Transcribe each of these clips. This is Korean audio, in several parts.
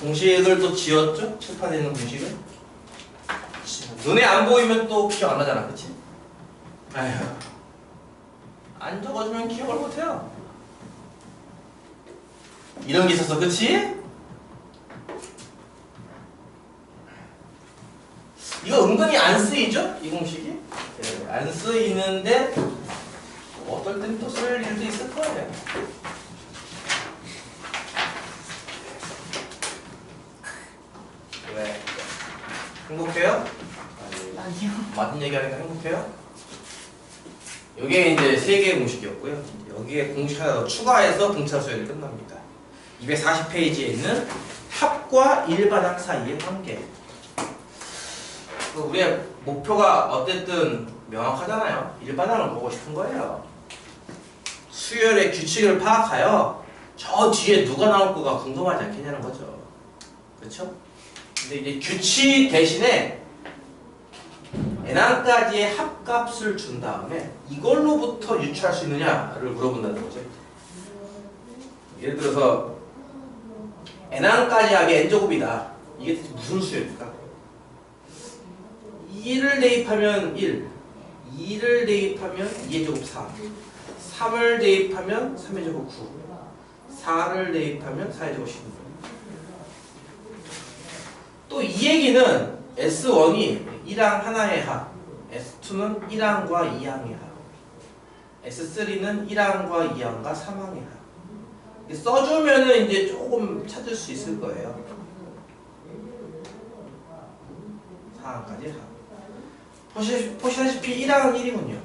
공식을 또 지웠죠? 칠판에 있는 공식을. 눈에 안 보이면 또 기억 안 나잖아, 그치? 아휴, 안 적어주면 기억을 못해요. 이런 게 있었어, 그치? 이거 은근히 안 쓰이죠? 이 공식이? 네, 안 쓰이는데 어떨 땐 또 쓸 일도 있을 거예요. 왜? 행복해요? 아니요. 맞은 얘기하니까 행복해요? 이게 이제 3개의 공식이었고요. 여기에 공식 하나 더 추가해서 등차 수열이 끝납니다. 240페이지에 있는 합과 일반항 사이의 관계. 우리의 목표가 어쨌든 명확하잖아요. 일반항을 보고 싶은 거예요. 수열의 규칙을 파악하여 저 뒤에 누가 나올 거가 궁금하지 않겠냐는 거죠. 그렇죠? 근데 이제 규칙 대신에 n항까지의 합값을 준 다음에 이걸로부터 유추할 수 있느냐를 물어본다는 거죠. 예를 들어서 n항까지 하기 n제곱이다. 이게 무슨 수열일까? 1을 대입하면 1, 2를 대입하면 2의 제곱 3, 3을 대입하면 3의 제곱 9, 4를 대입하면 4의 제곱 16. 또 이 얘기는 S1이 1항 하나의 합, S2는 1항과 2항의 합, S3는 1항과 2항과 3항의 합. 써주면은 이제 조금 찾을 수 있을 거예요. 4항까지 합. 보시다시피 1항은 1이군요.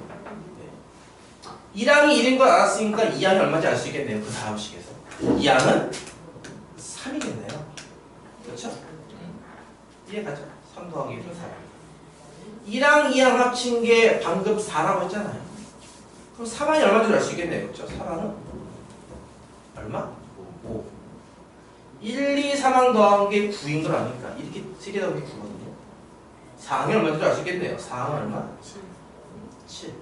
1항이 1인 걸 알았으니까 2항이 얼마인지 알 수 있겠네요. 그 다음 식에서. 2항은 3이겠네요. 그렇죠? 이해가죠? 3 더하기 1은 4. 1항, 2항 합친 게 방금 4라고 했잖아요. 그럼 3항이 얼마인지 알 수 있겠네요. 그렇죠? 3항은 얼마? 5. 1, 2, 3항 더한 게 9인 걸 아니까 이렇게 3개 더한 게 9거든요. 4항이 얼마인지 알 수 있겠네요. 4항은 얼마? 7.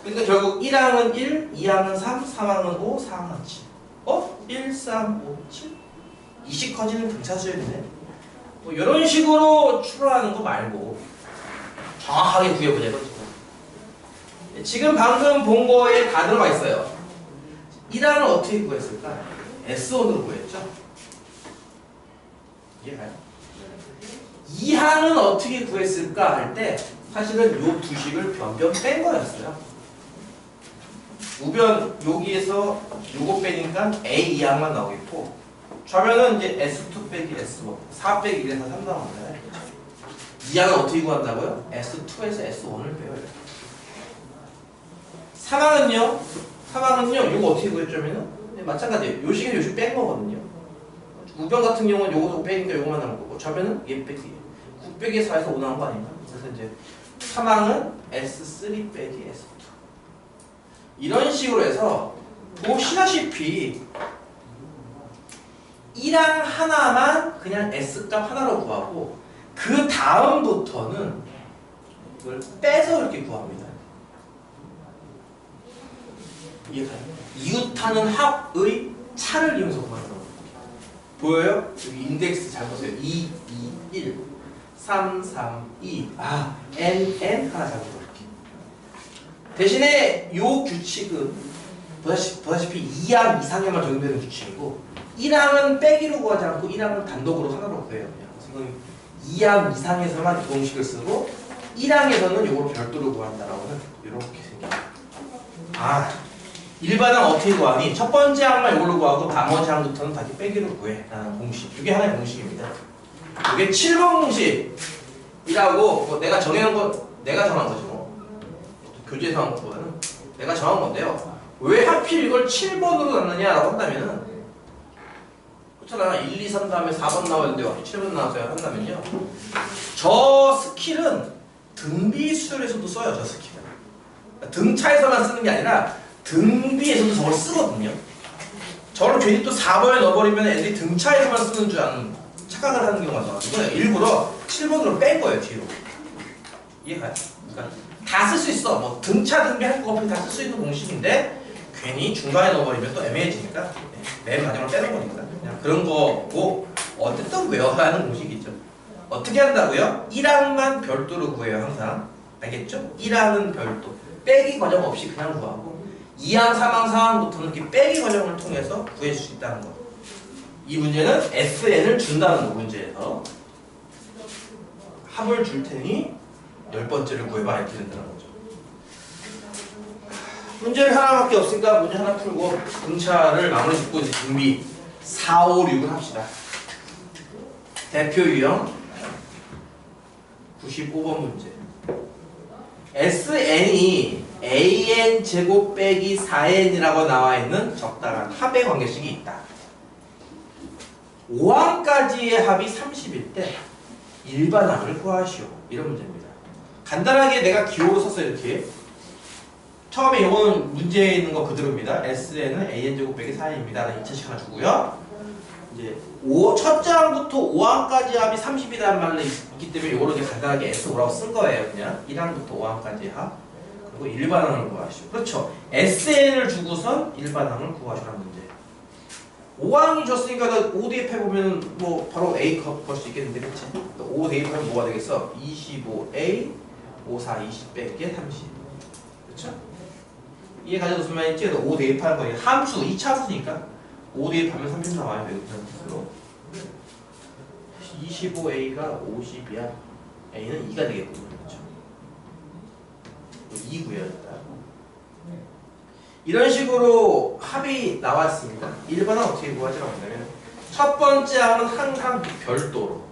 그러니까 결국 1항은 1, 2항은 3, 3항은 5, 4항은 7. 1, 3, 5, 7? 이식 커지는 등차수열이네. 뭐 이런 식으로 추론하는 거 말고 정확하게 구해보자 이거죠. 지금 방금 본 거에 다 들어가 있어요. 1항을 어떻게 구했을까? S1으로 구했죠. 이해가요? 2항은 어떻게 구했을까 할 때 사실은 요 두 식을 변변 뺀 거였어요. 우변 여기에서 요거 빼니까 A2항만 나오겠고 좌변은 이제 S2 빼기 S1 4 빼기 1에서 3 나옵니다. 2항은 어떻게 구한다고요? S2에서 S1을 빼요. 3항은요? 3항은요 요거 어떻게 구했냐면은 마찬가지예요. 요 식에 요식 뺀 거거든요. 우변 같은 경우는 요거 빼니까 요거만 남은 거고 좌변은 얘 빼기 9 빼기 4에서 5 나온 거 아닌가? 그래서 이제 3항은 S3 빼기 S2 이런 식으로 해서 보시다시피 1항 하나만 그냥 S값 하나로 구하고 그 다음부터는 이걸 빼서 이렇게 구합니다. 이해가요? 이웃하는 합의 차를 이용해서 구하는 거예요. 보여요? 여기 인덱스 잘 보세요. 2, 2, 1, 3, 3, 2. N, N 하나 잡고 이렇게. 대신에 요 규칙은 보다시피 2항 이상에만 적용되는 규칙이고 1항은 빼기로 구하지 않고 1항은 단독으로 하나로 구해요. 그냥 2항 이상에서만 이 공식을 쓰고 1항에서는 요거로 별도로 구한다라고 하는 이렇게 생겨요. 일반항 어떻게 구하니? 첫 번째 항만 이걸로 구하고 나머지 항부터는 다시 빼기로 구해 라는 공식. 이게 하나의 공식입니다. 이게 7번 공식이라고 뭐 내가 정해놓은 거 내가 정한 거지 뭐. 교재에서 한 것보다는 내가 정한 건데요. 왜 하필 이걸 7번으로 놨느냐라고 한다면은 그렇잖아. 1, 2, 3 다음에 4번 나왔는데 왜 7번 나왔어요 한다면요. 저 스킬은 등비수열에서도 써요. 저 스킬은. 등차에서만 쓰는 게 아니라 등비에서도 저걸 쓰거든요. 저를 괜히 또 4번에 넣어버리면 애들이 등차에서만 쓰는 줄 아는 착각을 하는 경우가 많아가지고 일부러 7번으로 뺀 거예요. 뒤로. 이해가요? 그러니까 다 쓸 수 있어. 뭐 등차 등비 할 거 없이 다 쓸 수 있는 공식인데 괜히 중간에 넣어버리면 또 애매해지니까 맨 마지막으로 빼는 거니까 그냥 그런 거고 어쨌든 외워야 하는 공식이죠. 어떻게 한다고요? 1항만 별도로 구해요 항상. 알겠죠? 1항은 별도 빼기 과정 없이 그냥 구하고 2항, 3항, 4항부터는 이렇게 빼기 과정을 통해서 구해줄 수 있다는 거. 이 문제는 SN을 준다는 거. 문제에서 합을 줄 테니 10번째를 구해봐 이렇게 된다는 거죠. 문제를 하나밖에 없으니까 문제 하나 풀고 등차를 마무리 짓고 이제 준비 4, 5, 6을 합시다. 대표 유형 95번 문제. SN이 AN 제곱 빼기 4N이라고 나와 있는 적당한 합의 관계식이 있다. 5항까지의 합이 30일 때 일반항을 구하시오. 이런 문제입니다. 간단하게 내가 기호로 썼어요. 이렇게. 처음에 이거는 문제에 있는 거 그대로입니다. SN은 AN제곱 빼기 4N입니다. 라는 2차식 하나 주고요. 이제 첫째 항부터 5항까지 합이 30이라는 말이 있기 때문에 이거를 이제 간단하게 S5라고 쓴 거예요. 그냥 1항부터 5항까지 합. 그리고 일반항을 구하시오. 그렇죠. SN을 주고선 일반항을 구하시라는 문제. 5항이 줬으니까 5 대입해보면 뭐 바로 A 컵 볼 수 있겠는데, 그치? 5 대입하면 뭐가 되겠어? 25A 54 20 빼기 30. 그쵸? 이해 가져도 무슨 말인지 5 대입하는 거예요. 함수 2차 함수니까 5 대입하면 30 나와요. 그런 뜻으로 25A가 50이야. A는 2가 되겠군요. 그쵸? 2고요 일단. 이런 식으로 합이 나왔습니다. 1번은 어떻게 구하지라고 하냐면 첫 번째 항은 항상 별도로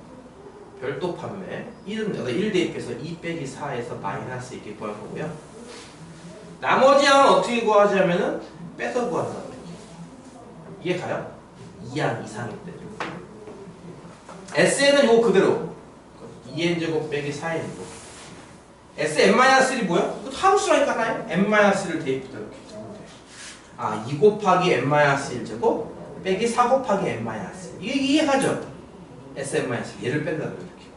별도 판매 1 대입해서 2 빼기 4에서 마이너스 이렇게 구할 거고요. 나머지 항은 어떻게 구하자면은 빼서 구한다. 이해 가요? 2항 이상일 때죠. SN은 요거 그대로 2n제곱 빼기 4n이고 Sn-1이 뭐야? 그것도 함수라니까 나요? n-를 대입부터 이렇게 적으면 돼요. 2 곱하기 n-1제곱 빼기 4 곱하기 n-1 이게 이해가죠? Sn-1 얘를 뺀다고 이렇게.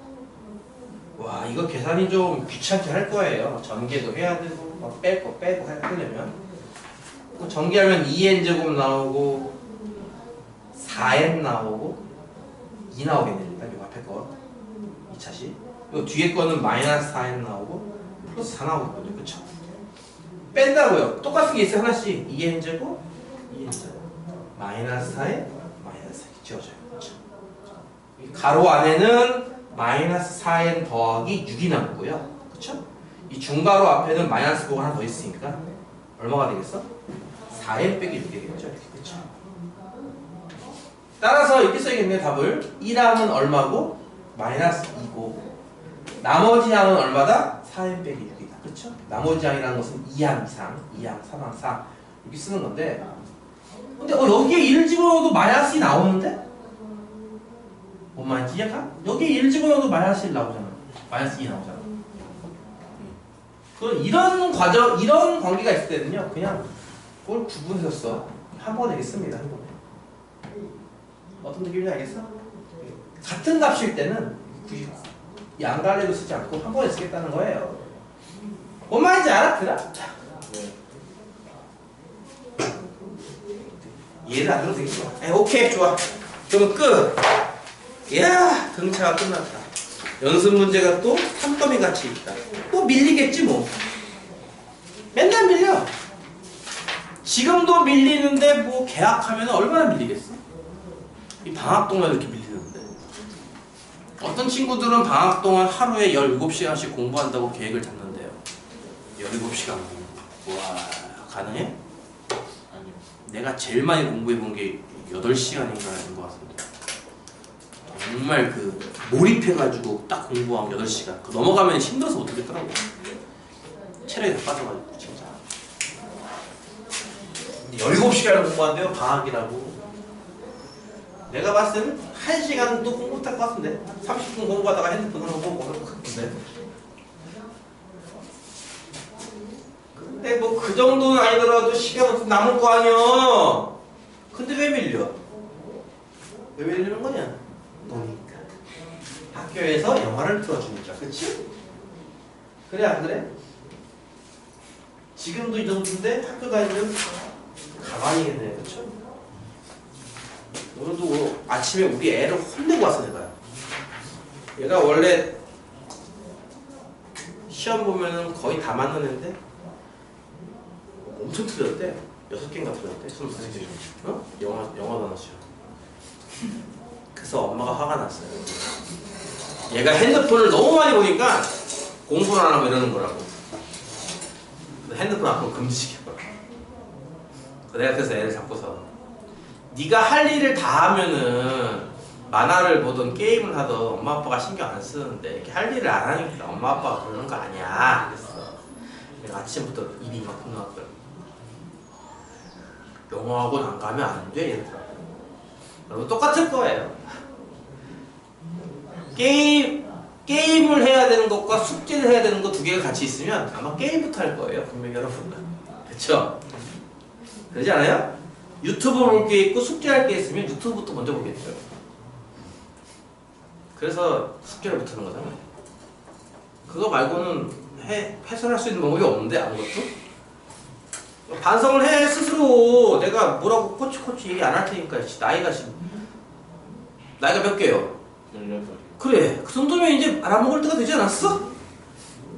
와 이거 계산이 좀 귀찮게 할 거예요. 전개도 해야 되고 막 빼고 하려면 전개하면 2n제곱 나오고 4n 나오고 2 나오겠네요. 요 앞에 거 2차식 요 뒤에 거는 마이너스 4n 나오고 플러스 4 나오거든요. 그쵸? 뺀다고요. 똑같은 게 있어요. 하나씩 2n제곱 2n제곱 마이너스 4n 마이너스 4 지워져요. 그쵸? 가로 안에는 마이너스 4n 더하기 6이 남고요. 그쵸? 이 중가로 앞에는 마이너스 9가 하나 더 있으니까 얼마가 되겠어? 4n 빼기 6이 되겠죠? 이렇게. 그쵸? 따라서 이렇게 써야겠네요. 답을 1항은 얼마고? 마이너스 2고 나머지 항은 얼마다? 4n 빼기 6이다. 그쵸? 나머지 항이라는 것은 2항 이상, 2항, 3항, 4 이렇게 쓰는 건데 근데 여기에 1을 집어넣어도 마이너스 2 나오는데? 뭔 말인지 이해가? 여기에 1 집어넣어도 마이너스 1 나오잖아. 마이너스 2 나오잖아. 이런 과정, 이런 관계가 있을 때는요 그냥 그걸 구분해서 써. 한 번에 이렇게 씁니다. 한 번에. 어떤 느낌인지 알겠어? 같은 값일 때는 굳이 양갈래도 쓰지 않고 한 번에 쓰겠다는 거예요. 뭔 말인지 알아들어? 이해를 안 들어도 되겠어. 오케이 좋아. 그럼 끝. 이야 등차가 끝났다. 연습 문제가 또 산더미 같이 있다. 또 밀리겠지 뭐. 맨날 밀려. 지금도 밀리는데 뭐 개학하면 얼마나 밀리겠어? 이 방학 동안 이렇게 밀리는데 어떤 친구들은 방학 동안 하루에 17시간씩 공부한다고 계획을 잡는데요. 17시간 공부. 와 가능해? 아니요. 내가 제일 많이 공부해본 게 8시간인가인 것 같은데 정말 몰입해가지고 딱 공부하면 8시간 그 넘어가면 힘들어서 못하겠더라고. 체력이 다 빠져가지고 진짜 17시간을 공부한대요. 방학이라고. 내가 봤을 때는 1시간도 공부 못할 것 같은데 30분 공부하다가 핸드폰 하나 보고 그럴 것 같은데 근데 뭐 그 정도는 아니더라도 시간은 남을 거 아니야. 근데 왜 밀려? 왜 밀리는 거냐? 노니까. 학교에서 영화를 틀어주니까. 그치? 그래 안 그래? 지금도 이 정도인데 학교 다니면 가만히 있네, 그쵸? 오늘도 아침에 우리 애를 혼내고 왔어, 얘가 원래 시험 보면은 거의 다 맞는 애인데 엄청 틀렸대. 6개인가 틀렸대. 선생님. 어? 영어 단어 시험. 그래서 엄마가 화가 났어요. 얘가 핸드폰을 너무 많이 보니까 공부를 안 하고 이러는 거라고. 핸드폰 앞으로 금지시켜버려. 내가 그래서 애를 잡고서 네가 할 일을 다 하면은 만화를 보던 게임을 하던 엄마 아빠가 신경 안 쓰는데 이렇게 할 일을 안 하니까 엄마 아빠가 그러는 거 아니야. 그랬어. 내가 아침부터 입이 막 나왔더라고. 영어학원 안 가면 안 돼 이러더라고. 여러분 똑같을 거예요. 게임을 해야 되는 것과 숙제를 해야 되는 거 두 개가 같이 있으면 아마 게임부터 할 거예요. 분명히 여러분. 그쵸? 그러지 않아요? 유튜브 볼 게 있고 숙제할 게 있으면 유튜브부터 먼저 보겠죠. 그래서 숙제를 못하는 거잖아요. 그거 말고는 해설할 수 있는 방법이 없는데 아무것도. 반성을 해 스스로. 내가 뭐라고 코치 얘기 안 할 테니까. 나이가 몇 개요? 16살. 그래, 그 정도면 이제 알아먹을 때가 되지 않았어?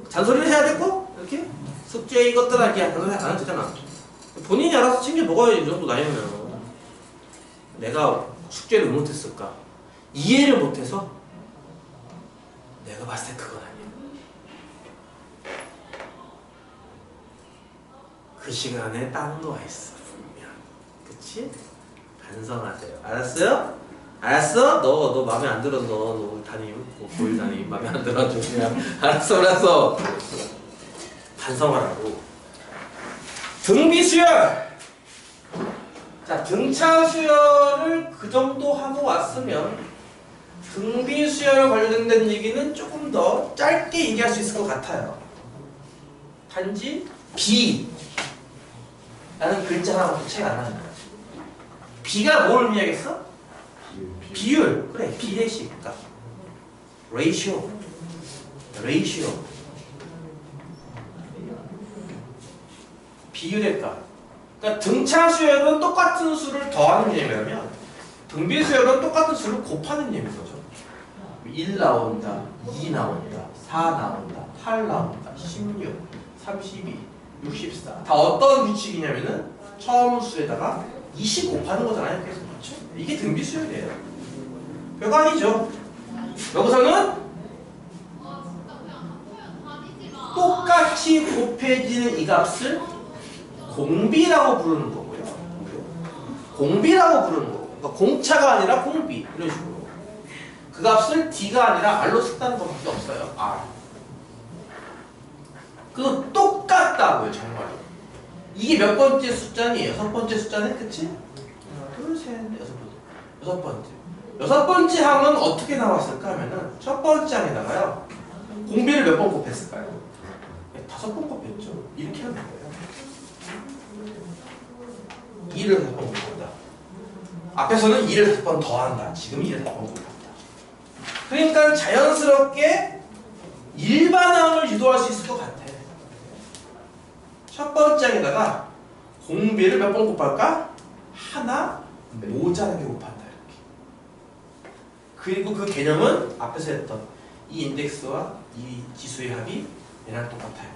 잔소리를 해야 되고 이렇게 숙제 이것들 하기 잔소리 안 해도 되잖아. 본인이 알아서 챙겨 먹어야지. 이 정도 나이면. 내가 숙제를 못했을까? 이해를 못해서? 내가 봤을 때 그건 아니야. 그 시간에 다른 거 와 있어 분명. 그치? 반성하세요. 알았어요? 알았어? 너 맘에 안 들어. 너 담임, 고일 담임 맘에 안 들어. 그냥 알았어. 반성하라고. 등비수열. 자, 등차 수열을 그 정도 하고 왔으면 등비수열 관련된 얘기는 조금 더 짧게 얘기할 수 있을 것 같아요. 단지 비 라는 글자 하나밖에 차이 안 나는 거야. 비가 뭘 의미하겠어? 비율. 그래, 비례식. 그러니까 레이시오. 비율의 값. 그러니까 등차 수열은 똑같은 수를 더하는 예매라면 등비 수열은 똑같은 수를 곱하는 예매인 거죠. 1 나온다, 2 나온다, 4 나온다, 8 나온다, 16, 32, 64. 다 어떤 규칙이냐면은 처음 수에다가 20 곱하는 거잖아요. 계속. 그렇죠? 이게 등비 수열이에요. 별거 아니죠. 여기서는 똑같이 곱해지는 이 값을 공비라고 부르는 거고요. 공비라고 부르는 거고. 그러니까 공차가 아니라 공비. 이런 식으로. 그 값을 D가 아니라 R로 쓴다는 것밖에 없어요. R. 그거 똑같다고요, 정말로. 이게 몇 번째 숫자니? 6번째 숫자네, 그치? 하나, 둘, 셋, 넷, 6번째. 6번째 항은 어떻게 나왔을까 하면은 첫 번째 항에다가요, 공비를 몇 번 곱했을까요? 5번 곱했죠. 이렇게 하는 거예요. 2를 5번 곱한다. 앞에서는 2를 5번 더한다. 지금 2를 5번 곱한다. 그러니까 자연스럽게 일반항을 유도할 수 있을 것 같아. 첫 번째 항에다가 공비를 몇 번 곱할까? 하나 모자라게 곱한다. 이렇게. 그리고 그 개념은 앞에서 했던 이 인덱스와 이 지수의 합이 얘랑 똑같아요.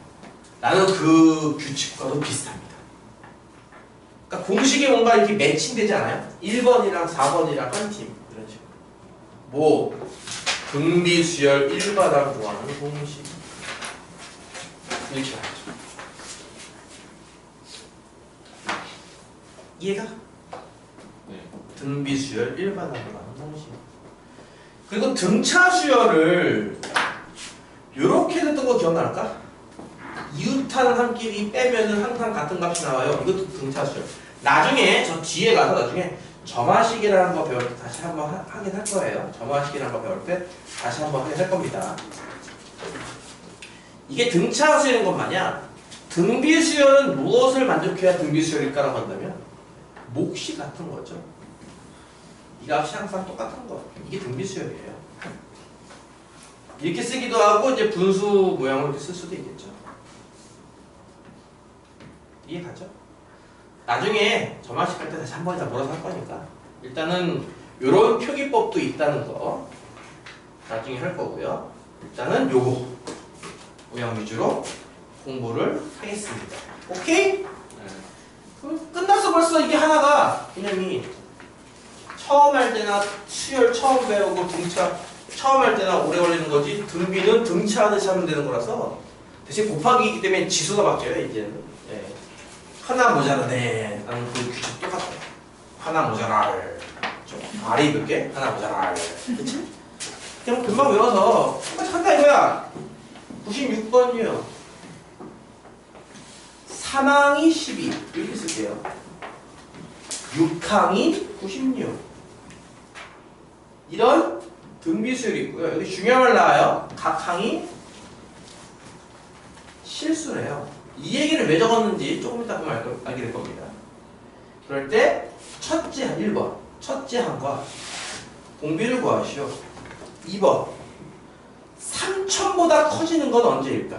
나는 그 규칙과도 비슷합니다. 그러니까 공식이 뭔가 이렇게 매칭되지 않아요? 1번이랑 4번이랑 한 팀. 이런 식으로. 뭐 등비수열 1바닥 구하는 공식. 이렇게 하죠. 이해가? 네. 등비수열 1바닥 구하는 공식. 그리고 등차 수열을 이렇게 됐던 거 기억날까? 이웃하는 한 끼리 빼면은 항상 같은 값이 나와요. 이것도 등차 수열. 나중에 저 뒤에 가서 나중에 점화식이라는 거 배울 때 다시 한번 하긴 할 거예요. 점화식이라는 거 배울 때 다시 한번 하긴 할 겁니다. 이게 등차 수열인 것 마냥 등비 수열은 무엇을 만족해야 등비 수열일까라고 한다면 몫이 같은 거죠. 이 값이 항상 똑같은 거. 이게 등비 수열이에요. 이렇게 쓰기도 하고 이제 분수 모양으로 이렇게 쓸 수도 있겠죠. 이해 가죠? 나중에 점화식 할 때 다시 한 번에 다 몰아서 할 거니까 일단은 요런 표기법도 있다는 거 나중에 할 거고요. 일단은 요거 모양 위주로 공부를 하겠습니다. 오케이? 그럼 끝났어. 벌써 이게 하나가 개념이 처음 할 때나 수열 처음 배우고 등차 처음 할 때나 오래 걸리는 거지 등비는 등차하듯이 하면 되는 거라서 대신 곱하기이기 때문에 지수가 바뀌어요. 이제는 하나 모자라네 라는 그 규칙 똑같아요. 하나 모자랄 좀 말이 몇개 하나 모자랄 그치? 그냥 금방 외워서 한다 이거야. 96번이요. 사망이 12 이렇게 쓸게요. 6항이 96 이런 등비수열이 있고요. 여기 중요한 말 나와요. 각 항이 실수래요. 이 얘기를 왜 적었는지 조금 이따 보면 알게 될 겁니다. 그럴 때 첫째 1번 첫째 항과 공비를 구하시오. 2번 3,000보다 커지는 건 언제일까?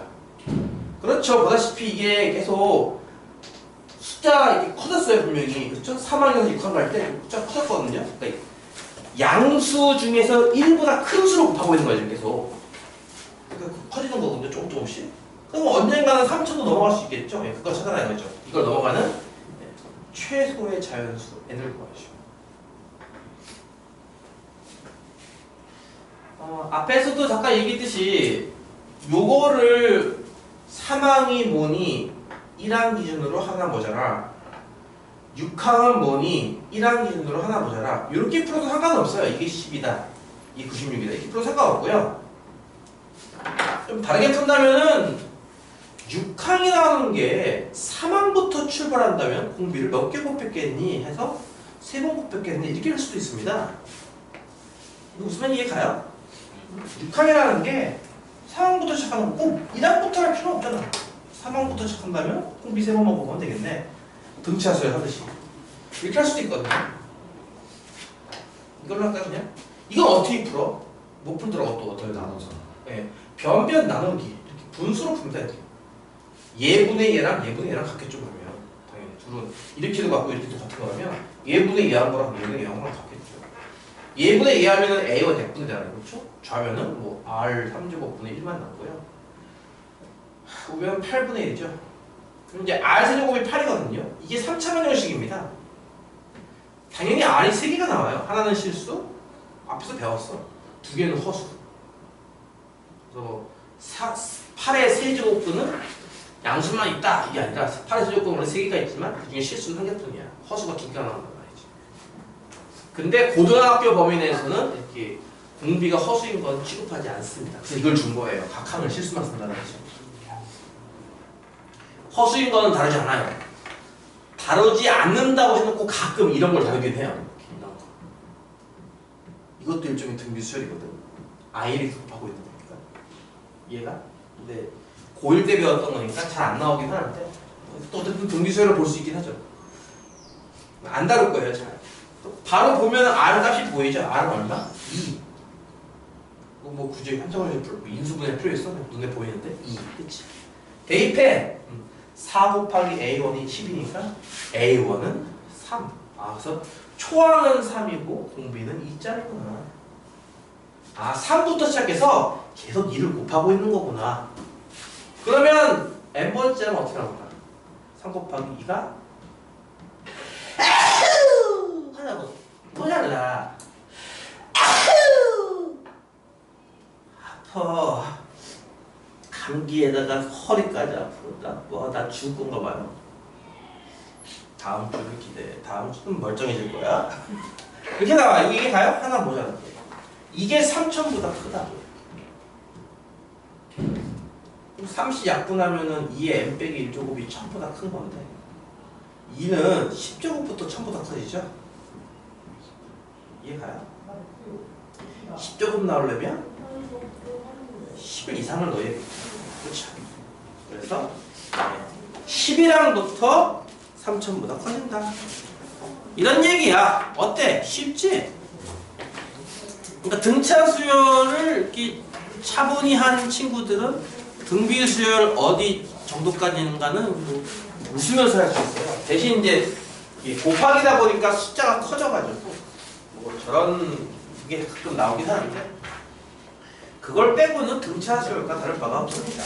그렇죠. 보다시피 이게 계속 숫자가 이렇게 커졌어요. 분명히. 그렇죠? 3항에서 6항 갈 때 숫자가 커졌거든요. 그러니까 양수 중에서 1보다 큰 수로 곱하고 있는 거예요. 계속. 그러니까 커지는 거거든요. 조금씩. 그럼 언젠가는 3,000도 넘어갈 수 있겠죠? 예, 그걸 찾아내는 거죠. 이걸 넘어가는 최소의 자연수 n을 구하시오. 앞에서도 잠깐 얘기했듯이 요거를 3항이 뭐니 1항 기준으로 하나 모자라 6항은 뭐니 1항 기준으로 하나 모자라 이렇게 풀어도 상관없어요. 이게 10이다 이게 96이다 이렇게 풀어도 상관없고요. 좀 다르게 푼다면은 6항이라는 게 3항부터 출발한다면 공비를 몇 개 곱했겠니 해서 3번 곱했겠니 이렇게 할 수도 있습니다. 이거 무슨 말인지 이해 가요? 6항이라는 게 3항부터 시작하는 거 꼭 1항부터 할 필요 없잖아. 3항부터 시작한다면 공비 3번만 보면 되겠네. 등차수열 하듯이 이렇게 할 수도 있거든요. 이걸로 할까요 그냥? 이건 어떻게 풀어? 못 풀더라고 또 어떻게 나눠서 네. 변변 나누기 이렇게 분수로 풀면 돼요. 예분의 얘랑 예분의 얘랑 같겠죠 그러면 당연히 둘은 이렇게도 같고 이렇게도 같은 거라면 예분의 얘한 거랑 예분의 얘한 거랑 같겠죠. 예분의 얘 하면은 A와 대분의 되는 그렇죠? 좌변은 뭐 R 3제곱분의 1만 나오고요. 우변은 8분의 1이죠. 그럼 이제 R 세제곱이 8이거든요. 이게 3차원 형식입니다. 당연히 R이 3개가 나와요. 하나는 실수, 앞에서 배웠어. 2개는 허수. 그래서 8의 세제곱분은 양수만 있다 이게 아니라 8의 세제곱분은 3개가 있지만 그 중에 실수는 1개뿐이야. 허수가 2개가 나온단 말이지. 근데 고등학교 범위 내에서는 이렇게 공비가 허수인 건 취급하지 않습니다. 그래서 이걸 준 거예요. 각 항을 실수만 쓴다는 거죠. 허수인 거는 다르지 않아요. 다루지 않는다고 해놓고 가끔 이런 걸 다루긴 해요. 이런 거. 이것도 일종의 등비수열이거든. I를 곱하고 있는 거니까. 이해가? 근데 고1 때 배웠던 거니까 잘 안 나오긴 하는데 또 어쨌든 등비수열을 볼 수 있긴 하죠. 안 다룰 거예요. 잘. 바로 보면 R 값이 보이죠? R은 얼마? 2. 뭐 굳이 한정을 인수분해 필요 있어? 눈에 보이는데 2. 그치? 대입해. 4 곱하기 A1이 10이니까 A1은 3. 그래서 초항은 3이고 공비는 2짜리구나. 3부터 시작해서 계속 2를 곱하고 있는 거구나. 그러면 n번째는 어떻게 나올까? 3 곱하기 2가 하자고 또 잘라. 아파. 감기에다가 허리까지 아프다. 나 죽을 건가 봐요. 다음 주를 기대해. 다음 주는 멀쩡해질 거야. 이렇게 나와. 이게 가요? 하나 모자라. 이게 3,000보다 크다고. 3시 약분하면은 2의 n 빼기 1제곱이 1000보다 큰 건데 2는 10제곱부터 1000보다 커지죠? 이해 가요? 10제곱 나오려면 10을 이상을 넣어야겠죠. 그렇죠? 그래서 10이랑부터 3,000보다 커진다. 이런 얘기야. 어때? 쉽지? 그러니까 등차 수열을 이렇게 차분히 한 친구들은 등비 수열 어디 정도까지 있는가는 뭐 웃으면서 할 수 있어요. 대신 이제 이게 곱하기다 보니까 숫자가 커져가지고 뭐 저런 게 가끔 나오긴 하는데 그걸 빼고는 등차수열과 다를 바가 없습니다.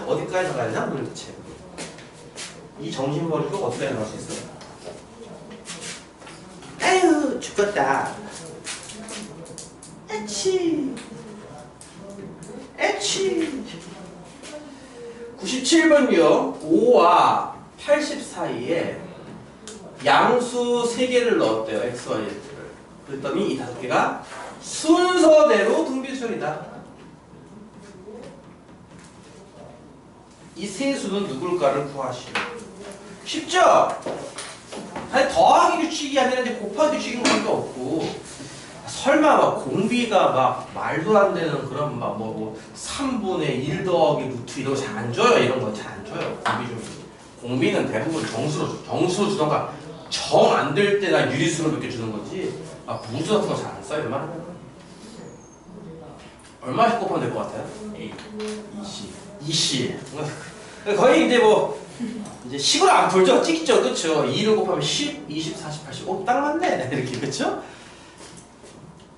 어디까지 나가야 되나 도대체. 이 정신머리로 어디까지 나갈 수 있어요? 아유 죽겠다. 에치 97번이요. 5와 80 사이에 양수 3개를 넣었대요. x, y, z를. 그랬더니 이 5개가 순서대로 등비수열이다. 이 세 수는 누굴까를 구하시오. 쉽죠? 아니 더하기 규칙이 아니라 이제 곱하기 규칙인 것밖에 없고 설마 막 공비가 막 말도 안 되는 그런 막 뭐 3분의 1 더하기 루트 이런 거 잘 안 줘요. 이런 거 잘 안 줘요. 공비는 대부분 정수로 주던가 정 안 될 때나 유리수로 몇 개 주는 거지 막 무수 같은 거 잘 안 써요. 얼마씩 곱하면 될 것 같아요? 20 거의 이제 뭐 이제 식으로 안 풀죠? 찍죠? 그쵸? 2를 곱하면 10, 20, 40, 80 딱 맞네 이렇게 그쵸?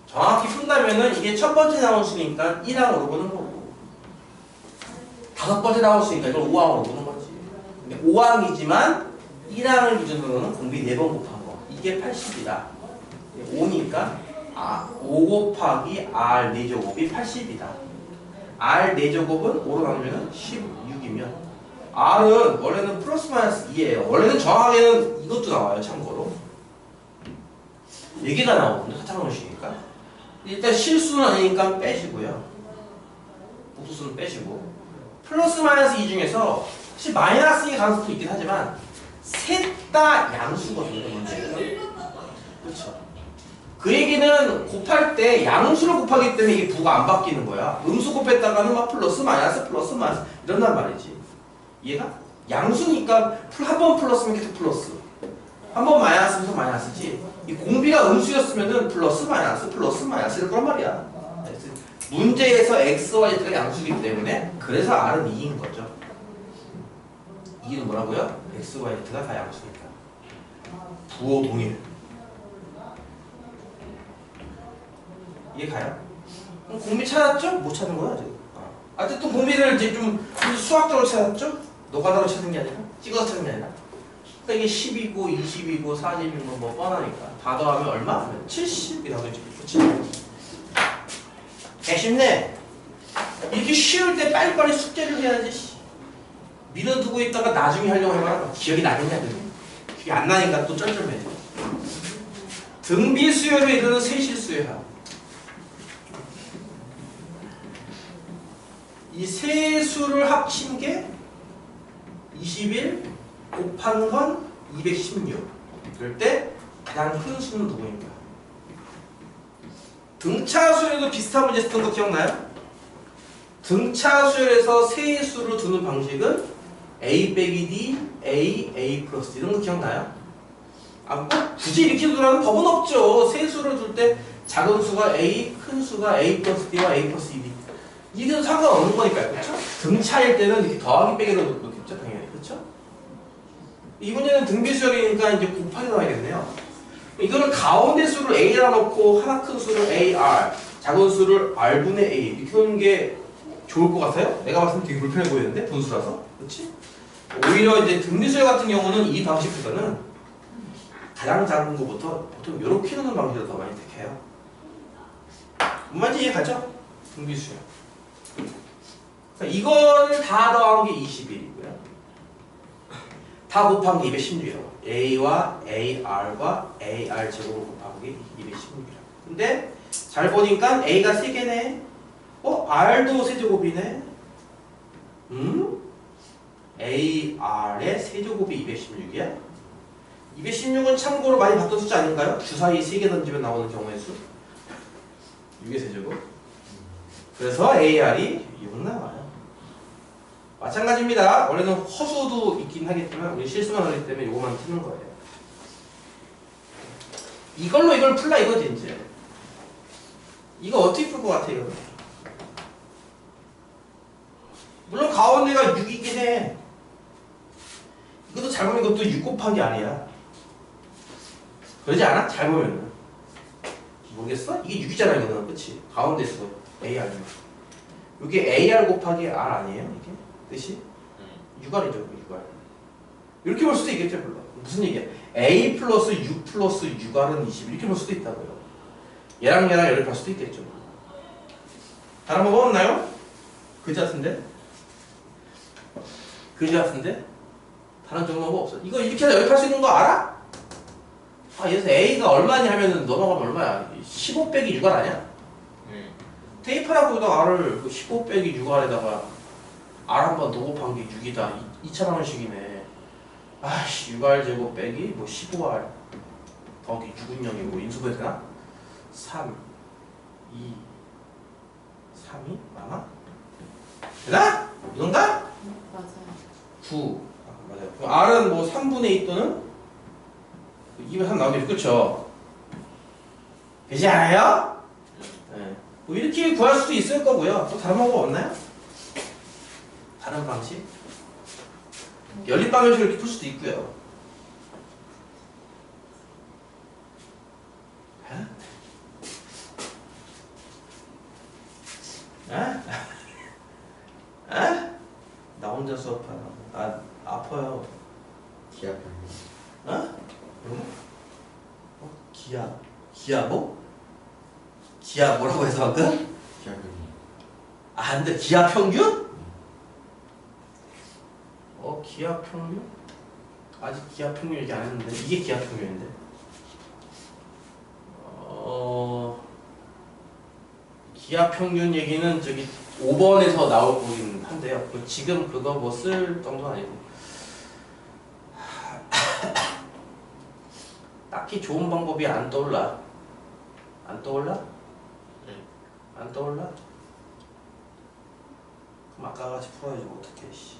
정확히 푼다면은 이게 첫 번째 나온 수니까 1항으로 보는 거고 5번째 나온 수니까 이걸 5항으로 보는 거지. 근데 5항이지만 1항을 기준으로는 공비 4번 곱한 거 이게 80이다. 5니까 5 곱하기 R 4제곱이 80이다. R 4제곱은 5로 나누면 16이면 R은 원래는 플러스 마이너스 2예요. 원래는 정확하게는 이것도 나와요. 참고로 4개가 나오거든요. 사차방식이니까 일단 실수는 아니니까 빼시고요. 복수수는 빼시고 플러스 마이너스 2 중에서 사실 마이너스의 가능성도 있긴 하지만 셋 다 양수거든요. 문제는. 그렇죠. 그 얘기는 곱할 때 양수를 곱하기 때문에 이게 부가 안 바뀌는 거야. 음수 곱했다가는 막 플러스 마이너스 이런단 말이지. 얘가 양수니까 한 번 플러스면 계속 플러스, 한 번 마이너스면 계속 마이너스지. 이 공비가 음수였으면은 플러스 마이너스 이럴 거란 말이야. 문제에서 x, y, z가 양수이기 때문에 그래서 r은 2인 거죠. 2는 뭐라고요? x, y, z가 다 양수니까. 부호 동일. 이해 가요? 그럼 공비 찾았죠? 못 찾는 거야 지금. 어쨌든 공비를 이제 좀 수학적으로 찾았죠? 노가다로 찾는 게 아니라 찍어서 찾는 게 아니라. 그러니까 이게 10이고 20이고 40이고 뭐 뻔하니까 다 더하면 얼마? 70이라고 했죠. 그렇지? 쉽네. 이렇게 쉬울 때 빨리빨리 숙제를 해야지. 밀어두고 있다가 나중에 하려고 해봐라. 기억이 나겠냐? 기억이 안 나니까 또 쩔쩔매져. 등비수열을 이루는 세실수열합. 이 세 수를 합친 게 21 곱한 건 216. 그럴 때 가장 큰 수는 누구인가? 등차수열에도 비슷한 문제 썼던 거 기억나요? 등차수열에서 세 수를 두는 방식은 A 빼기 D, A 플러스 D 이런 거 기억나요? 꼭 굳이 이렇게 두라는 법은 없죠. 세 수를 둘 때 작은 수가 A, 큰 수가 A 플러스 D와 A 플러스 D 이건 상관없는 거니까요. 그렇죠? 등차일 때는 이렇게 더하기 빼기로 놓겠죠. 당연히. 그렇죠? 이 문제는 등비수열이니까 이제 곱하기 나와야겠네요. 이거는 가운데 수를 A라 놓고 하나 큰 수를 AR, 작은 수를 R분의 A 이렇게 놓는 게 좋을 것 같아요? 내가 봤을 때 되게 불편해 보이는데 분수라서. 그렇지? 오히려 이제 등비수열 같은 경우는 이 방식보다는 가장 작은 것부터 보통 이렇게 놓는 방식을 더 많이 택해요. 뭔 말인지 이해가죠? 등비수열. 이거를 다 더한 게 21이고요. 다 곱한 게 216이라고. A와 AR과 AR 제곱을 곱한 게 216이라고. 근데 잘 보니까 A가 3개네. R도 세제곱이네. AR의 세제곱이 216이야? 216은 참고로 많이 봤던 숫자 아닌가요? 주사위 3개 던지면 나오는 경우의 수. 6의 세제곱. 그래서 AR이 6 나와요. 마찬가지입니다. 원래는 허수도 있긴 하겠지만 우리 실수만 하기 때문에 이거만 트는 거예요. 이걸로 이걸 풀라 이거지 이제. 이거 어떻게 풀 것 같아요? 물론 가운데가 6이긴 해. 이것도 잘 보면 이것도 6 곱하기 아니야. 그러지 않아? 잘 보면은. 모르겠어? 이게 6이잖아 이거는. 그치? 가운데 있어. AR. 이게 AR 곱하기 R 아니에요? 이게? 뜻이? 6R이죠. 6R. 이렇게 볼 수도 있겠죠. 물론. 무슨 얘기야? A 플러스 6 플러스 6R은 20 이렇게 볼 수도 있다고요. 얘랑 이렇게 볼 수도 있겠죠. 다른 방법 없나요? 그지 같은데? 그지 같은데? 다른 정보가 없어. 이거 이렇게 해서 여기 할 수 있는 거 알아? 여기서 A가 얼마니 하면은 넘어가면 얼마야? 15 빼기 6R 아니야? 대입하라고 여기다 R을 15 빼기 6R에다가 R 한 번 더 곱한 게 6이다. 2차 방식이네. 아씨 6R 제곱 빼기 뭐 15R 더하기 6은 0이고 인수분해 되나? 3 2 3이 많아? 되나? 이건가? 맞아요. 9 맞아요. 그럼 R은 뭐 3분의 2 또는 2분의 3 나오겠죠. 그쵸? 되지 않아요? 네. 뭐 이렇게 구할 수도 있을 거고요. 또 다른 방법 없나요? 다른 방식? 연립 방정식을 이렇게 풀 수도 있고요. 나 혼자 수업하라고. 나 아파요. 기압 어? 기아. 기아 뭐? 기아 뭐라고 해서 방금? 기압 아, 근데 기아 평균? 기아 평균? 아직 기아 평균 얘기 안 했는데 이게 기아 평균인데. 기아 평균 얘기는 저기 5번에서 나올 거긴 한데요. 지금 그거 뭐 쓸 정도는 아니고. 딱히 좋은 방법이 안 떠올라. 안 떠올라? 네. 안 떠올라? 그럼 아까 같이 풀어야지 어떡해 씨.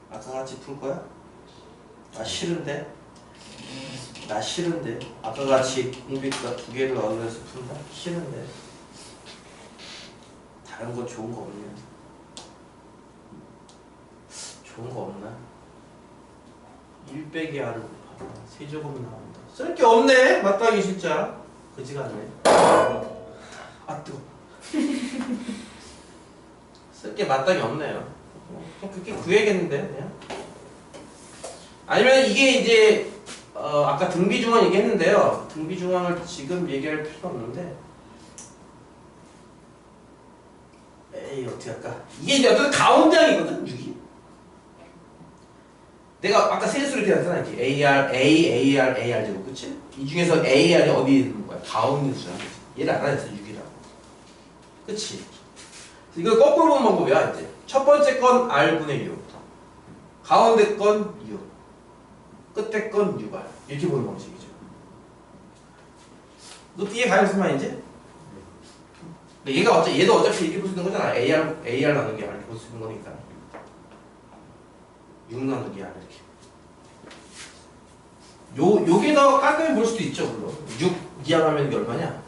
아까 같이 풀 거야? 나 싫은데? 나 싫은데? 아까 같이 공백과 2개를 얻어내서 푼다? 싫은데? 다른 거 좋은 거 없냐? 좋은 거 없나? 1 빼기 R을 곱하면 세제곱 나온다. 쓸 게 없네? 마땅히 진짜. 그지 같네. 아 뜨거. 쓸 게 마땅히 없네요. 그냥 그렇게 구해야겠는데 그냥. 아니면 이게 이제 아까 등비중앙 얘기했는데요. 등비중앙을 지금 얘기할 필요 없는데. 에이 어떻게 할까? 이게 이제 어떤 가운데항이거든 6이. 내가 아까 세제수를 대했잖아. 이렇게 AR, AR, AR 제곱 그치? 이 중에서 AR이 어디에 있는 거야? 가운데 수야. 얘를 알아냈어 6이라고. 그치? 이걸 거꾸로 보는 방법이야 이제. 첫 번째 건 R분의 6 가운데 건 6 끝에 건 6R 이렇게 보는 방식이죠. 너 뒤에 가요 무슨 말인지? 얘도 어차피 이렇게 볼 수 있는 거잖아. AR 나누기 R 이렇게 볼 수 있는 거니까 6 나누기 R 이렇게 요게 더 깔끔히 볼 수도 있죠. 물론 6 이항하면 이게 얼마냐?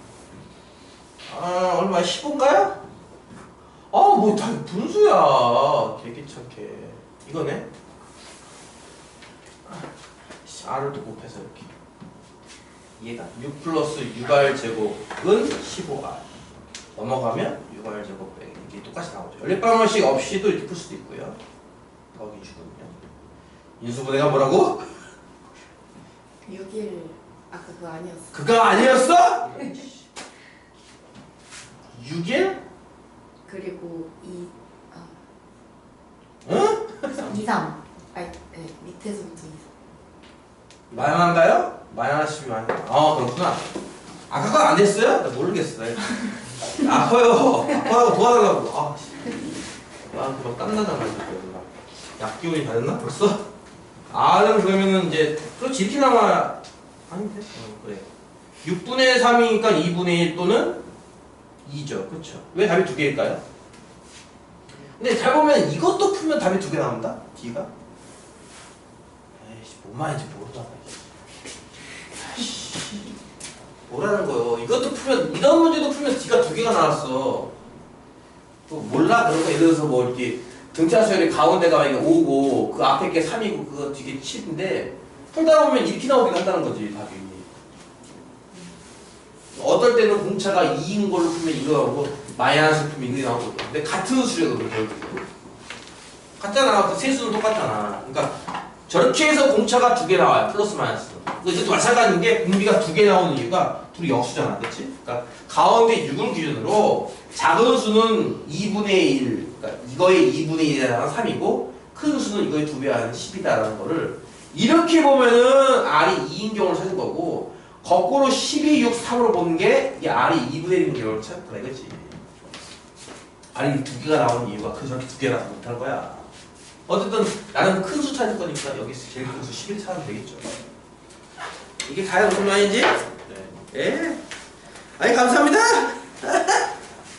얼마 15인가요? 뭐 다 분수야. 개귀찮게. 이거네. R을 또 곱해서 이렇게. 얘가 6 플러스 6R 제곱은 15R. 넘어가면 6R 제곱 빼기. 이게 똑같이 나오죠. 연립방정식 없이도 이렇게 풀 수도 있고요. 더하기 6은요. 인수분해가 뭐라고? 6일 아까 그거 아니었어. 그거 아니었어? 6일? 그리고 응? 2, 3. 아니, 네, 밑에서부터 2, 3. 마이너한가요? 마이너스면 그렇구나. 아까 건 안 됐어요? 나 모르겠어요. 아파요. 아파요. 도와달라고. 그거 땀나잖아. 약 기운이 다 됐나? 벌써? R은 그러면은 이제 그렇지 이렇게 나와야 아닌데? 그래. 6분의 3이니까 2분의 1 또는 2죠. 그쵸? 왜 답이 2개일까요? 근데 잘 보면 이것도 풀면 답이 2개 나온다? D가? 에이씨 뭔 말인지 모르잖아. 뭐라는 거요? 이것도 풀면 이런 문제도 풀면 D가 2개가 나왔어. 또 몰라? 그런 거 예를 들어서 뭐 이렇게 등차 수열이 가운데가 만약에 5고 그 앞에 게 3이고 그거 뒤에 7인데 풀다 보면 이렇게 나오긴 한다는 거지 답이. 어떨 때는 공차가 2인 걸로 풀면 이거 하고 마이너스 풀면 이거 나오거든. 근데 같은 수래거든 결국은. 같잖아. 세수는 똑같잖아. 그러니까 저렇게 해서 공차가 2개 나와요. 플러스 마이너스. 이것도 마찬가지인 게 공비가 2개 나오는 이유가 둘이 역수잖아. 그치? 그러니까 가운데 6을 기준으로 작은 수는 2분의 1, 그러니까 이거의 2분의 1이라는 3이고 큰 수는 이거의 2배 하는 10이다라는 거를 이렇게 보면은 R이 2인 경우를 찾은 거고 거꾸로 12, 6, 3으로 보는 게 이 R이 2분의 1인 경우를 찾았구나 이거지. R이 2개가 나오는 이유가 저렇게 2개라서 못하는 거야. 어쨌든 나는 큰 수 찾을 거니까 여기서 제일 큰 수 11 찾으면 되겠죠. 이게 가야 무슨 말인지? 네. 예. 아니 감사합니다.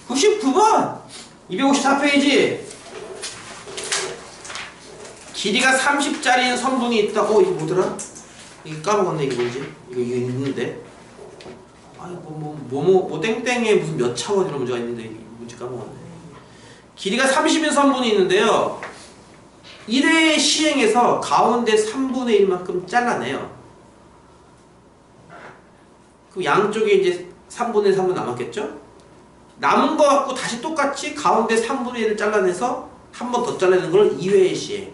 99번 254페이지 길이가 30짜리인 선분이 있다. 이거 뭐더라? 이거 까먹었네. 이거 뭐지? 이거 있는데 아니 뭐 땡땡에 무슨 몇 차원 이런 문제가 있는데 이거 뭔지 까먹었네. 길이가 30인 선분이 있는데요 1회 시행해서 가운데 3분의 1만큼 잘라내요. 그럼 양쪽에 이제 3분의 3은 남았겠죠? 남은 거 갖고 다시 똑같이 가운데 3분의 1을 잘라내서 한 번 더 잘라내는 걸 2회의 시행,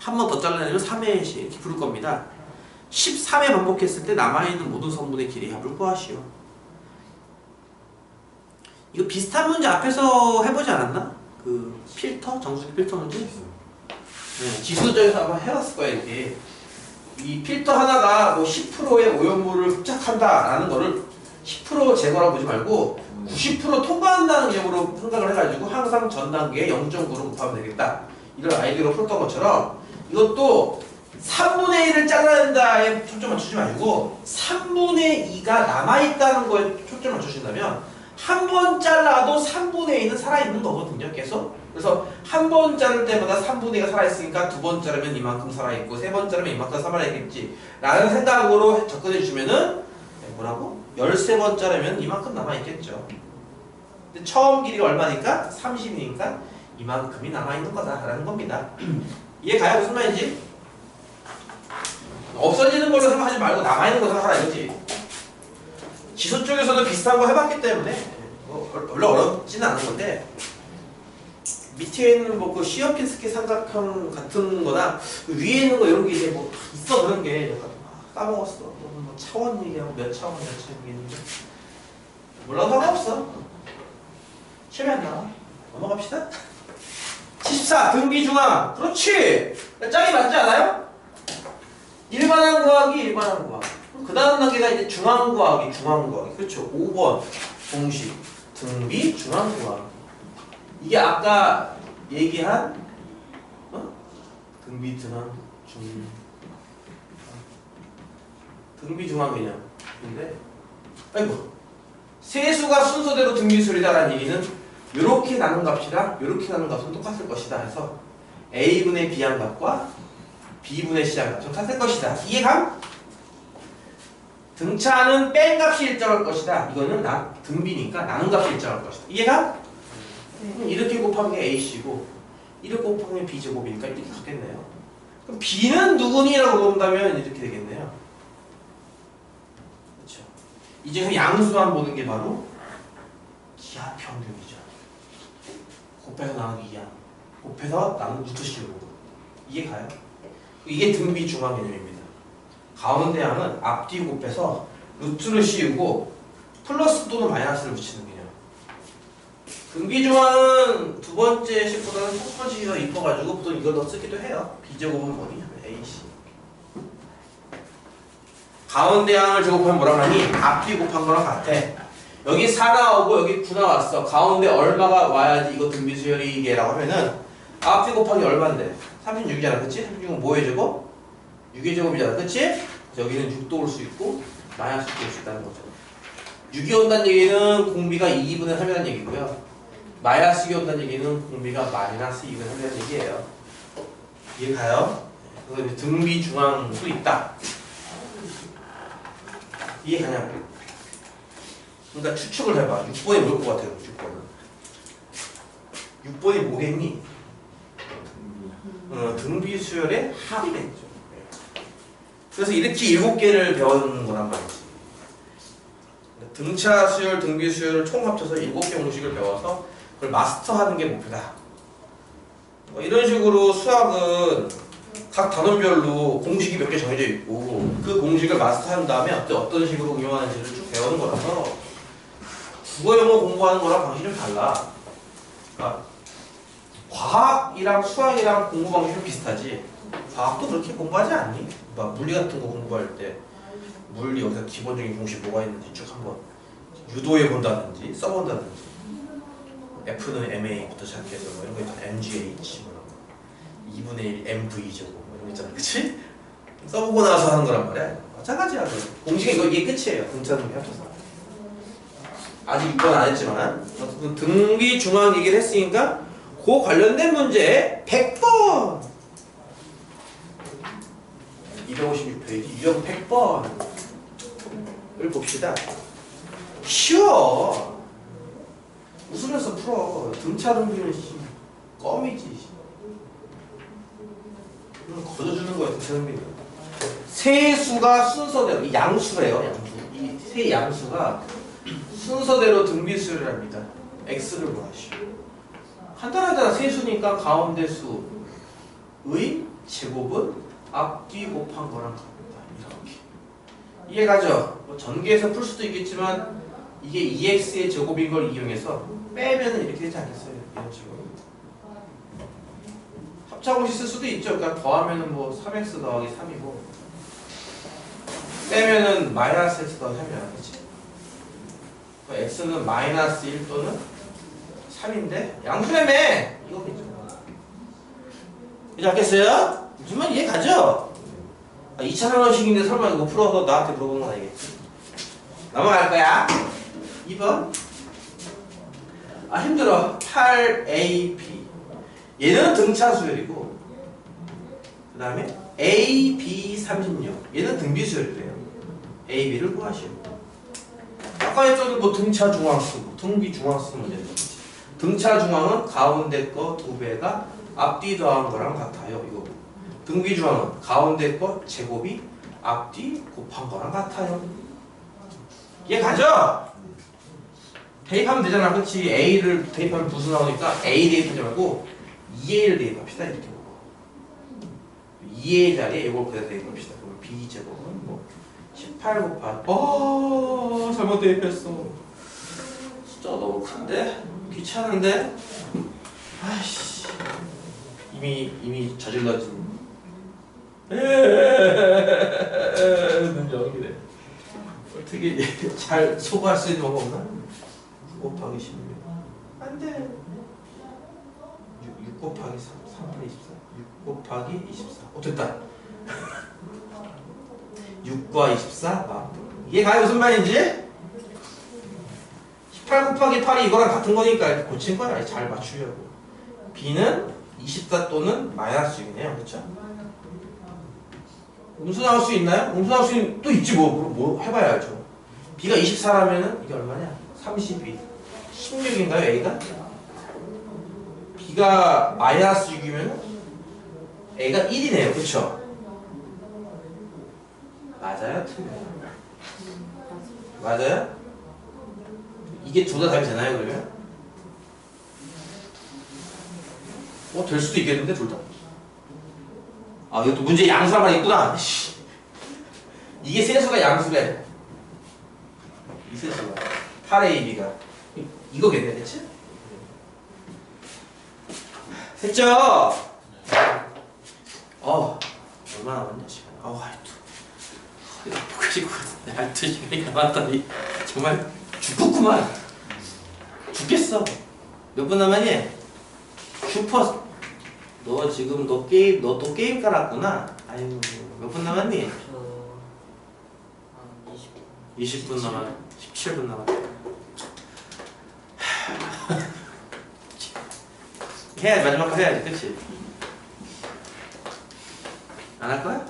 한 번 더 잘라내면 3회의 시행 이렇게 부를 겁니다. 13회 반복했을 때 남아있는 모든 선분의 길이 합을 구하시오. 이거 비슷한 문제 앞에서 해보지 않았나? 그 필터? 정수기 필터 문제? 네, 지수적에서 아마 해왔을 거야. 이렇게 이 필터 하나가 뭐 10%의 오염물을 흡착한다라는 거를 10% 제거라고 보지 말고 90% 통과한다는 개념으로 생각을 해가지고 항상 전 단계에 0.9로 곱하면 되겠다 이런 아이디어로 풀었던 것처럼 이것도 3분의 1을 잘라낸다에 초점 맞추지 말고 3분의 2가 남아있다는 거에 초점 맞추신다면 한 번 잘라도 3분의 2는 살아있는 거거든요. 계속. 그래서 한 번 자를 때마다 3분의 2가 살아있으니까 두 번 자르면 이만큼 살아있고 세 번 자르면 이만큼 살아있겠지 라는 생각으로 접근해 주시면은 뭐라고? 13번 자르면 이만큼 남아있겠죠. 근데 처음 길이가 얼마니까? 30이니까 이만큼이 남아있는 거다라는 겁니다. 이해가요? 무슨 말인지? 없어지는 걸로 생각하지 말고 남아있는 거 생각하라 이거지. 지수 쪽에서도 비슷한 거 해봤기 때문에 별로 어렵지는 않은 건데 밑에 있는 뭐 그 시어핀스키 삼각형 같은 거나 위에 있는 거 이런 게 이제 뭐 있어 그런 게 약간 까먹었어. 뭐 차원 얘기하고 몇 차원 얘기했는데 몰라도 상관없어. 시험에 안 나와. 넘어갑시다. 74 등비중앙. 그렇지. 짝이 맞지 않아요? 일반항 구하기 일반항 구하기. 그 다음 단계가 이제 중앙 구하기 중앙 구하기. 그렇죠. 5번 공식 등비 중앙 구하기. 이게 아까 얘기한 등비 중앙 등비 중앙 개념인데 아이고 세수가 순서대로 등비수열이다라는 얘기는 이렇게 나눈 값이랑 이렇게 나눈 값은 똑같을 것이다 해서 A분의 B한 값과 B분의 C한 값은 같을 것이다. 이해감? 등차는 뺀 값이 일정할 것이다. 이거는 등비니까 나눈 값이 일정할 것이다. 이해감? 이렇게 곱한 게 A씨고 이렇게 곱한 게 B제곱이니까 이렇게 같겠네요. 그럼 B는 누구니라고 물어본다면 이렇게 되겠네요. 그렇죠. 이제 양수만 보는 게 바로 기하평균이죠. 곱해서 나누기 2항 곱해서 나누기 루트 씌우고 이해가요? 이게 등비 중앙 개념입니다. 가운데 항은 앞뒤 곱해서 루트를 씌우고 플러스 또는 마이너스를 붙이는 개념. 등비 중앙은 두 번째 식보다는 첫 번째 식이 더 이뻐가지고 보통 이걸 더 쓰기도 해요. B제곱은 뭐니? AC. 가운데 항을 제곱하면 뭐라고 하니? 앞뒤 곱한 거랑 같아. 여기 4 나오고 여기 9 나왔어. 가운데 얼마가 와야지 이거 등비수열이게라고 하면은 앞뒤 곱하기 얼마인데? 36이잖아. 그치? 36은 뭐의 제곱? 6의 제곱이잖아. 그치? 여기는 6도 올 수 있고 마이너스 6도 올 수 있다는 거죠. 6이 온다는 얘기는 공비가 2분의 3이라는 얘기고요. 마이너스 6이 온다는 얘기는 공비가 마이너스 2분의 3이라는 얘기예요. 이해가요? 그래서 이제 등비 중앙도 있다. 이해가냐고. 그러니까 추측을 해봐. 6번이 뭘 것 같아요? 6번은 6번이 뭐겠니? 등비 수열의 합이겠죠. 그래서 이렇게 7개를 배우는 거란 말이지. 등차 수열, 등비 수열을 총 합쳐서 7개 공식을 배워서 그걸 마스터하는 게 목표다. 뭐 이런 식으로 수학은 각 단원별로 공식이 몇 개 정해져 있고 그 공식을 마스터한 다음에 어떤 식으로 응용하는지를 쭉 배우는 거라서 국어 영어 공부하는 거랑 방식이 좀 달라. 그러니까 과학이랑 수학이랑 공부 방식은 비슷하지. 과학도 그렇게 공부하지 않니? 막 물리 같은 거 공부할 때 물리 여기서 기본적인 공식 뭐가 있는지 쭉 한번 유도해 본다든지 써본다든지 F는 MA부터 시작해서 뭐 이런 거 있잖아. MGH 뭐 이런 거 2분의 1 MV 제곱 뭐 이런 거 있잖아. 그치? 써보고 나서 하는 거란 말이야. 마찬가지야. 공식은 이게 끝이에요. 등차 등비 합쳐서. 아직 6번 안 했지만 어쨌든 등비 중앙 얘기를 했으니까 그 관련된 문제 100번 256페이지 유형 100번을 봅시다. 쉬워. 웃으면서 풀어. 등차 등비는 껌이지. 거저주는 거야. 등차 등비는. 세수가 순서대로 이 양수래요. 양수. 이 세 양수가 순서대로 등비 수열을 합니다. x를 구하시오. 간단하잖아. 세수니까 가운데 수의 제곱은 앞뒤 곱한 거랑 같다. 이렇게. 이해가죠? 뭐 전개해서 풀 수도 있겠지만 이게 2x의 제곱인 걸 이용해서 빼면은 이렇게 되지 않겠어요? 이런 식으로. 합차공식 쓸 수도 있죠. 그러니까 더하면은 뭐 3x 더하기 3이고 빼면은 마이너스 x 더하기 3이야. 그치? x는 마이너스 1 또는 3인데 양수라며 이거겠죠. 이제 알겠어요? 무슨 말 이해 가죠? 2차 방정식인데 설마 이거 풀어서 나한테 물어보는 건 아니겠지? 넘어갈 거야. 2번. 아 힘들어. 8AB. 얘는 등차 수열이고 그 다음에 AB36. 얘는 등비 수열이래요. AB를 구하시오. 아까 했던 뭐 등차 중앙수, 등비 중앙수 문제죠. 등차 중앙은 가운데 거 2배가 앞뒤 더한 거랑 같아요. 이거. 등비 중앙은 가운데 거 제곱이 앞뒤 곱한 거랑 같아요. 이해 가죠? 대입하면 되잖아. 그렇지? A를 대입하면 부수 나오니까 A 대입하지 말고 2A를 대입합시다. 이렇게 보고 2A 자리에 이걸 그대로 대입합시다. 그러면 B 제곱은 뭐 18 곱하기 잘못 대입했어. 숫자가 너무 큰데? 귀찮은데? 아이씨 이미 저질러진 눈정이래. 어떻게 잘 소구할 수 있는 방법 없나? 9 곱하기 16 안돼. 6 곱하기 3분의 24 6 곱하기 24 됐다. 6과 24 맞고. 이게 가요 무슨 말인지? 18 곱하기 8이 이거랑 같은 거니까 이렇게 고친 거야. 잘 맞추려고. B는 24 또는 마이너스 6이네요. 그렇죠? 음수 나올 수 있나요? 음수 나올 수 있는 또 있지 뭐 해봐야 알죠. B가 24라면은 이게 얼마냐? 32 16인가요 A가? B가 마이너스 6이면 A가 1이네요. 그렇죠? 맞아요? 틀려요? 맞아요? 이게 둘 다 답이 되나요 그러면? 될 수도 있겠는데 둘 다? 아 이것도 문제 양수란 말이 있구나. 이게 세수가 양수래. 이 세수가 8AB가 이거겠네. 그치? 됐죠? 얼마나 남았냐 시간. 허리가 아프실 것 같은데 12시간이 남았다니 정말 죽겠구만. 죽겠어. 몇 분 남았니? 슈퍼 너 지금 너 또 게임 깔았구나. 아이고 몇 분 남았니? 20분 남았 17분 남았다. 해야지. 마지막 거 해야지. 그치? 안 할 거야?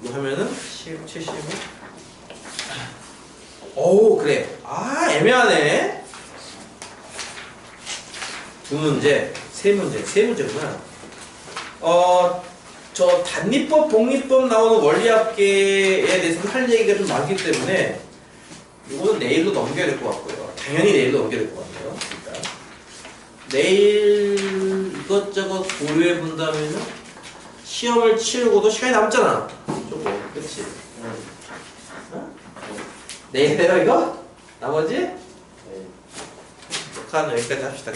이거 하면은 75 오 그래. 애매하네. 두 문제 세 문제구나. 저 단리법, 복리법 나오는 원리합계에 대해서 할 얘기가 좀 많기 때문에 이거는 내일로 넘겨야 될 것 같고요. 당연히 내일로 넘겨야 될 것 같아요. 일단 내일 이것저것 고려해 본다면은 시험을 치르고도 시간이 남잖아. 조금, 그렇지? 응? 내일 해요 이거? 나머지? 북한 여기까지 합시다.